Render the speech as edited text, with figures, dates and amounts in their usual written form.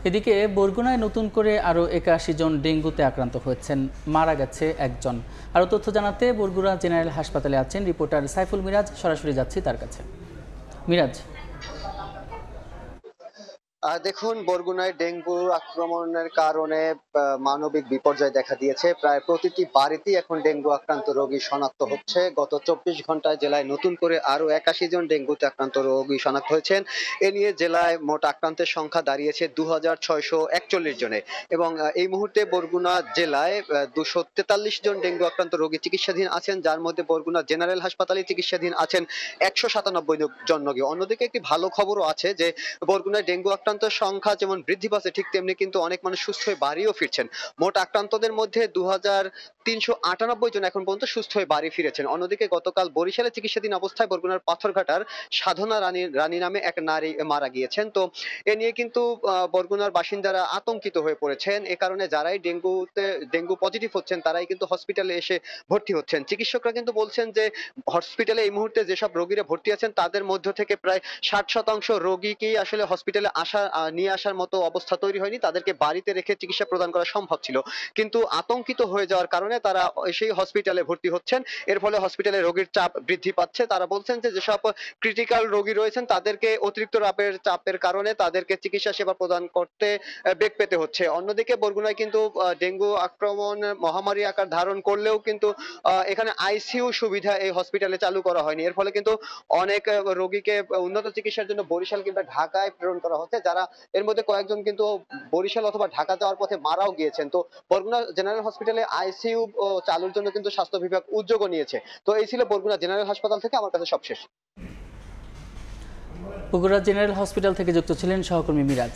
এদিকে বরগুনায় নতুন করে আরও ৮১ জন ডেঙ্গুতে আক্রান্ত হয়েছেন, মারা গেছে একজন। আরও তথ্য জানাতে বরগুনা জেনারেল হাসপাতালে আছেন রিপোর্টার সাইফুল মিরাজ। সরাসরি যাচ্ছি তার কাছে। মিরাজ, দেখুন, বরগুনায় ডেঙ্গু আক্রমণের কারণে মানবিক বিপর্যয় দেখা দিয়েছে। প্রায় প্রতিটি বাড়িতেই এখন ডেঙ্গু আক্রান্ত রোগী শনাক্ত হচ্ছে। গত ২৪ ঘন্টায় জেলায় নতুন করে আরো ৮১ জন ডেঙ্গুতে আক্রান্ত রোগী শনাক্ত হয়েছেন। এ নিয়ে জেলায় মোট আক্রান্তের সংখ্যা দাঁড়িয়েছে ২৬৪১ জনে। এবং এই মুহূর্তে বরগুনা জেলায় ২৪৩ জন ডেঙ্গু আক্রান্ত রোগী চিকিৎসাধীন আছেন, যার মধ্যে বরগুনা জেনারেল হাসপাতালে চিকিৎসাধীন আছেন ১৯৭ জন রোগী। অন্যদিকে একটি ভালো খবরও আছে যে বরগুনায় ডেঙ্গু আক্রান্তের সংখ্যা যেমন বৃদ্ধি পাচ্ছে, ঠিক তেমনি কিন্তু অনেক মানুষ সুস্থ হয়ে বাড়িও ফিরছেন। মোট আক্রান্তদের মধ্যে ২৩৯৮ জন এখন পর্যন্ত সুস্থ হয়ে বাড়ি ফিরেছেন। অন্যদিকে গতকাল বরিশালে চিকিৎসাধীন অবস্থায় বরগুনার পাথরঘাটার সাধনা রানী নামে এক নারী মারা গিয়েছেন। তো এ নিয়ে কিন্তু বরগুনার বাসিন্দারা আতঙ্কিত হয়ে পড়েছেন। এ কারণে যারাই ডেঙ্গু পজিটিভ হচ্ছেন তারাই কিন্তু হসপিটালে এসে ভর্তি হচ্ছেন। চিকিৎসকরা কিন্তু বলছেন যে হসপিটালে এই মুহূর্তে যেসব রোগীরা ভর্তি আছেন তাদের মধ্য থেকে প্রায় ৬০% রোগীকেই আসলে হসপিটালে নিয়ে আসার মতো অবস্থা তৈরি হয়নি। তাদেরকে বাড়িতে রেখে চিকিৎসা প্রদান করা সম্ভব ছিল। কিন্তু আতঙ্কিত হয়ে যাওয়ার কারণে তারা সেই হসপিটালে ভর্তি হচ্ছেন। এর ফলে হসপিটালে রোগীর চাপ বৃদ্ধি পাচ্ছে। তারা বলছেন যে যেসব ক্রিটিক্যাল রোগী রয়েছেন তাদেরকে অতিরিক্ত চাপের কারণে তাদেরকে চিকিৎসা সেবা প্রদান করতে বেগ পেতে হচ্ছে। অন্যদিকে বরগুনায় কিন্তু ডেঙ্গু আক্রমণ মহামারী আকার ধারণ করলেও কিন্তু এখানে আইসিইউ সুবিধা এই হসপিটালে চালু করা হয়নি। এর ফলে কিন্তু অনেক রোগীকে উন্নত চিকিৎসার জন্য বরিশাল কিংবা ঢাকায় প্রেরণ করা হচ্ছে, যারা এর মধ্যে কয়েকজন কিন্তু বরিশাল অথবা ঢাকা যাওয়ার পথে মারাও গিয়েছেন। তো বরগুনা জেনারেল হসপিটালে আইসিইউ চালুর জন্য কিন্তু স্বাস্থ্য বিভাগ উদ্যোগও নিয়েছে। তো এই ছিল বরগুনা জেনারেল হাসপাতাল থেকে আমার কাছে সবশেষ। বগুড়া জেনারেল হসপিটাল থেকে যুক্ত ছিলেন সহকর্মী মিরাজ।